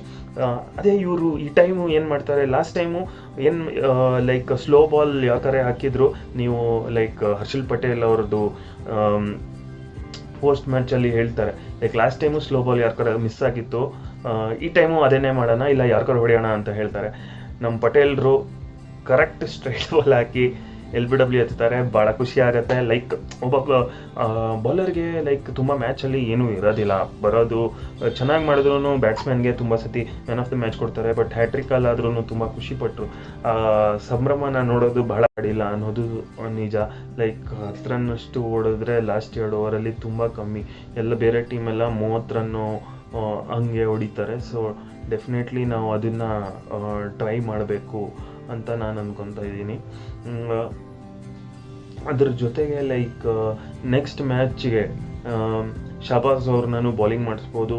ಅದೇ ಇವರು ಈ ಟೈಮು ಏನು ಮಾಡ್ತಾರೆ, ಲಾಸ್ಟ್ ಟೈಮು ಏನು ಲೈಕ್ ಸ್ಲೋ ಬಾಲ್ ಯಾಕರೆ ಹಾಕಿದ್ರು ನೀವು, ಲೈಕ್ ಹರ್ಷಲ್ ಪಟೇಲ್ ಅವ್ರದ್ದು ಪೋಸ್ಟ್ ಮ್ಯಾಚಲ್ಲಿ ಹೇಳ್ತಾರೆ like last time slow ball ಯಾರ್ಕರ ಮಿಸ್ ಆಗಿತ್ತು, ಈ ಟೈಮು ಅದೇನೇ ಮಾಡೋಣ, ಇಲ್ಲ ಯಾರ್ಕರ ಹೊಡೆಯೋಣ ಅಂತ ಹೇಳ್ತಾರೆ. ನಮ್ಮ ಪಟೇಲ್ರು ಕರೆಕ್ಟ್ ಸ್ಟ್ರೈಟ್ ಬಾಲ್ ಹಾಕಿ LBW ಎತ್ತಾರೆ, ಭಾಳ ಖುಷಿ ಆಗುತ್ತೆ. ಲೈಕ್ ಒಬ್ಬ ಬೌಲರ್ಗೆ ಲೈಕ್ ತುಂಬ ಮ್ಯಾಚಲ್ಲಿ ಏನೂ ಇರೋದಿಲ್ಲ, ಬರೋದು ಚೆನ್ನಾಗಿ ಮಾಡಿದ್ರು ಬ್ಯಾಟ್ಸ್ಮನ್ಗೆ ತುಂಬ ಸತಿ ಮ್ಯಾನ್ ಆಫ್ ದ ಮ್ಯಾಚ್ ಕೊಡ್ತಾರೆ. ಬಟ್ ಹ್ಯಾಟ್ರಿಕಲ್ಲಾದ್ರೂ ತುಂಬ ಖುಷಿಪಟ್ಟರು. ಸಂಭ್ರಮನ ನೋಡೋದು ಬಹಳ ಅಡಿಲ್ಲ ಅನ್ನೋದು ನಿಜ. ಲೈಕ್ 10 ರನ್ನಷ್ಟು ಓಡಿದ್ರೆ ಲಾಸ್ಟ್ 2 ಓವರಲ್ಲಿ ತುಂಬ ಕಮ್ಮಿ. ಎಲ್ಲ ಬೇರೆ ಟೀಮೆಲ್ಲ 30 ರನ್ನು ಹಂಗೆ ಹೊಡಿತಾರೆ. ಸೊ ಡೆಫಿನೆಟ್ಲಿ ನಾವು ಅದನ್ನು ಟ್ರೈ ಮಾಡಬೇಕು ಅಂತ ನಾನು ಅಂದ್ಕೊತಾ ಇದ್ದೀನಿ. ಅದ್ರ ಜೊತೆಗೆ ಲೈಕ್ ನೆಕ್ಸ್ಟ್ ಮ್ಯಾಚ್ಗೆ ಶಹಬಾಜ್ ಅವ್ರನ್ನೂ ಬೌಲಿಂಗ್ ಮಾಡಿಸ್ಬೋದು.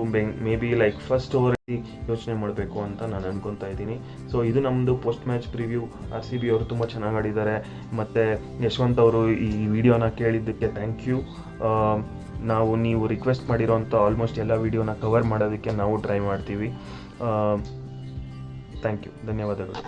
ಮೇ ಬಿ ಲೈಕ್ ಫಸ್ಟ್ ಓವರಲ್ಲಿ ಯೋಚನೆ ಮಾಡಬೇಕು ಅಂತ ನಾನು ಅನ್ಕೊತಾ ಇದ್ದೀನಿ. ಸೊ ಇದು ನಮ್ಮದು ಪೋಸ್ಟ್ ಮ್ಯಾಚ್ ಪ್ರಿವ್ಯೂ. RCB ಅವರು ತುಂಬ ಚೆನ್ನಾಗಿ ಆಡಿದ್ದಾರೆ. ಮತ್ತು ಯಶವಂತ್ ಅವರು ಈ ವಿಡಿಯೋನ ಕೇಳಿದ್ದಕ್ಕೆ ಥ್ಯಾಂಕ್ ಯು. ನೀವು ರಿಕ್ವೆಸ್ಟ್ ಮಾಡಿರೋಂಥ ಆಲ್ಮೋಸ್ಟ್ ಎಲ್ಲ ವಿಡಿಯೋನ ಕವರ್ ಮಾಡೋದಕ್ಕೆ ನಾವು ಟ್ರೈ ಮಾಡ್ತೀವಿ. ಥ್ಯಾಂಕ್ ಯು, ಧನ್ಯವಾದಗಳು.